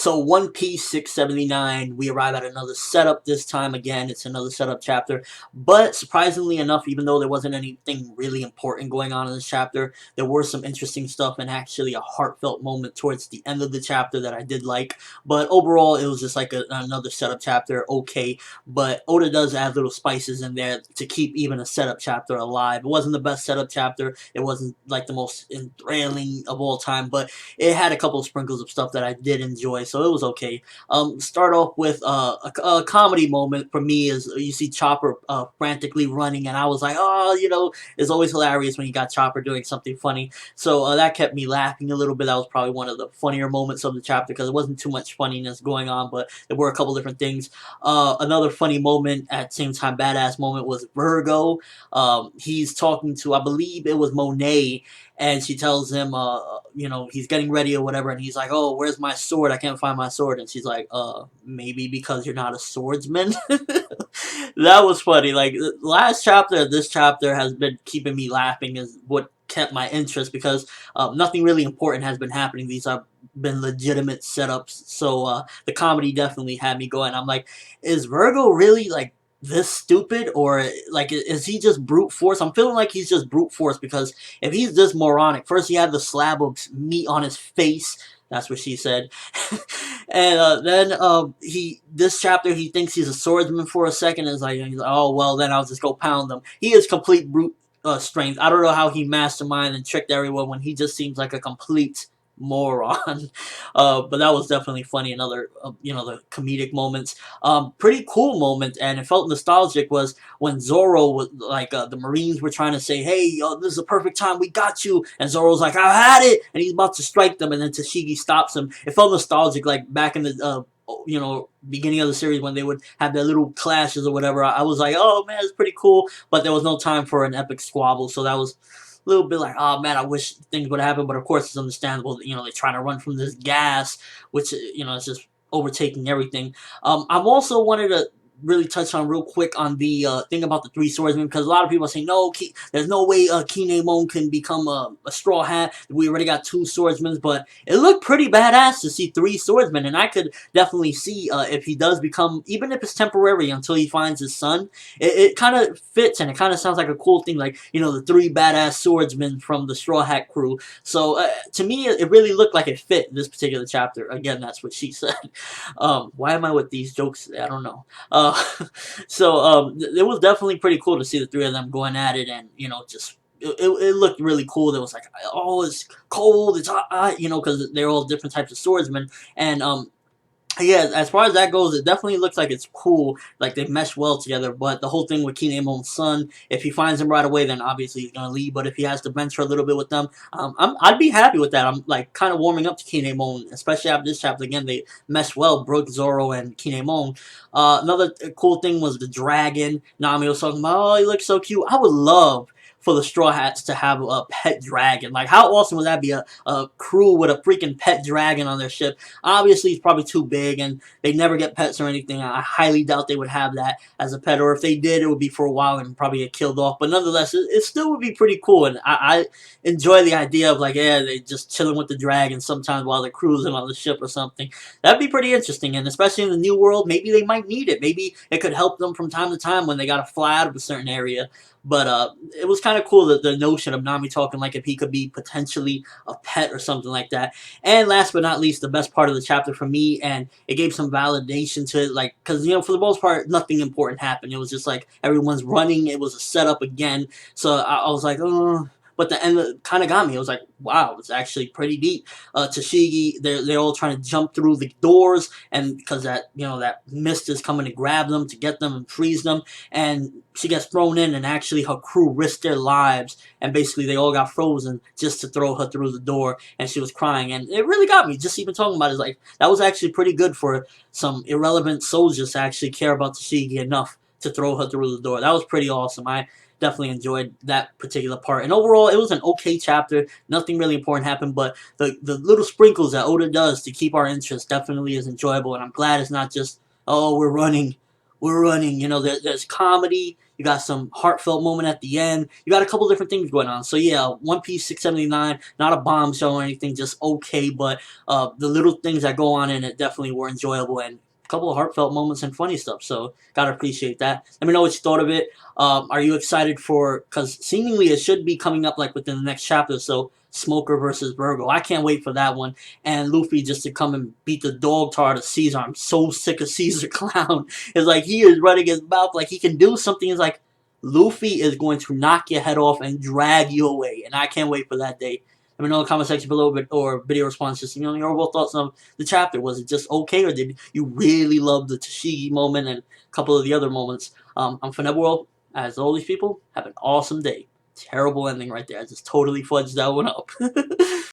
So One Piece 679, we arrive at another setup this time. Again, it's another setup chapter. But surprisingly enough, even though there wasn't anything really important going on in this chapter, there were some interesting stuff and actually a heartfelt moment towards the end of the chapter that I did like. But overall, it was just like another setup chapter, okay. But Oda does add little spices in there to keep even a setup chapter alive. It wasn't the best setup chapter. It wasn't like the most enthralling of all time, but it had a couple of sprinkles of stuff that I did enjoy, so it was okay. Start off with a comedy moment for me is you see Chopper frantically running, and I was like, oh, it's always hilarious when you got Chopper doing something funny. So that kept me laughing a little bit. That was probably one of the funnier moments of the chapter because there wasn't too much funniness going on, but there were a couple different things. Another funny moment at the same time badass moment was Virgo. He's talking to, I believe it was Monet, and she tells him, he's getting ready or whatever, and he's like, oh, where's my sword? I can't find my sword. And she's like, maybe because you're not a swordsman? That was funny. Like, the last chapter, this chapter has been keeping me laughing is what kept my interest because nothing really important has been happening. These have been legitimate setups, so the comedy definitely had me going. I'm like, is Virgo really, like, this stupid, or like is he just brute force? I'm feeling like he's just brute force because if he's this moronic, first he had the slab of meat on his face, that's what she said, and then this chapter he thinks he's a swordsman for a second, and he's like, oh well, then I'll just go pound them. He is complete brute strength. I don't know how he masterminded and tricked everyone when he just seems like a complete moron. But that was definitely funny. Another the comedic moments. Pretty cool moment, and it felt nostalgic, was when Zoro was like, the Marines were trying to say, hey, this is the perfect time, we got you, and Zoro's like, I had it, and he's about to strike them, and then Tashigi stops him. It felt nostalgic, like back in the beginning of the series when they would have their little clashes or whatever. I was like, oh man, it's pretty cool, but there was no time for an epic squabble, so that was a little bit like, oh man, I wish things would happen, but of course it's understandable that, they're trying to run from this gas, which, is just overtaking everything. I've also wanted to really touch on real quick on the thing about the three swordsmen, because a lot of people are saying, no, there's no way Kinemon can become a straw hat. We already got two swordsmen, but it looked pretty badass to see three swordsmen, and I could definitely see if he does become, even if it's temporary until he finds his son, it kind of fits, and it kind of sounds like a cool thing, like, the three badass swordsmen from the Straw Hat crew. So to me, it really looked like it fit this particular chapter. Again, that's what she said. Why am I with these jokes? I don't know. So it was definitely pretty cool to see the three of them going at it, and just it looked really cool. It was like, oh, it's cold, it's hot, because they're all different types of swordsmen, and yeah, as far as that goes, it definitely looks like it's cool, like they mesh well together. But the whole thing with Kinemon's son, if he finds him right away, then obviously he's gonna leave. But if he has to venture a little bit with them, I'd be happy with that. I'm like kind of warming up to Kinemon, especially after this chapter. Again, they mesh well, Brook, Zoro, and Kinemon. Another cool thing was the dragon. Nami was talking about, oh, he looks so cute. I would love for the Straw Hats to have a pet dragon. Like, how awesome would that be? A crew with a freaking pet dragon on their ship. Obviously, it's probably too big, and they never get pets or anything. I highly doubt they would have that as a pet, or if they did, it would be for a while and probably get killed off. But nonetheless, it still would be pretty cool, and I enjoy the idea of, like, yeah, they just chilling with the dragon sometimes while they're cruising on the ship or something. That'd be pretty interesting, and especially in the new world, maybe they might need it. Maybe it could help them from time to time when they gotta fly out of a certain area. But it was kind of cool, the notion of Nami talking like if he could be potentially a pet or something like that. And last but not least, the best part of the chapter for me, and it gave some validation to it, like, because, for the most part, nothing important happened. It was just like everyone's running. It was a setup again. So I was like, oh. But the end kind of got me. I was like, wow, it's actually pretty deep. Tashigi, they're all trying to jump through the doors, and because that mist is coming to grab them, to get them and freeze them, and she gets thrown in, and actually her crew risked their lives, and basically they all got frozen just to throw her through the door, and she was crying, and it really got me. Just even talking about it, like, that was actually pretty good for some irrelevant soldiers to actually care about Tashigi enough to throw her through the door. That was pretty awesome. I definitely enjoyed that particular part. And overall, it was an okay chapter. Nothing really important happened, but the little sprinkles that Oda does to keep our interest definitely is enjoyable. And I'm glad it's not just, oh, we're running. There's comedy. You got some heartfelt moment at the end. You got a couple different things going on. So yeah, One Piece 679, not a bombshell or anything, just okay. But the little things that go on in it definitely were enjoyable and a couple of heartfelt moments and funny stuff. So gotta appreciate that. Let me know what you thought of it. Are you excited for? Because seemingly it should be coming up like within the next chapter. So Smoker versus Virgo. I can't wait for that one. And Luffy just to come and beat the dog tar to Caesar. I'm so sick of Caesar Clown. It's like he is running his mouth like he can do something. It's like Luffy is going to knock your head off and drag you away. And I can't wait for that day. Let me know in the comment section below or video responses. You know, your overall thoughts on the chapter. Was it just okay, or did you really love the Tashigi moment and a couple of the other moments? I'm ForneverWorld. As always, people, have an awesome day. Terrible ending right there. I just totally fudged that one up.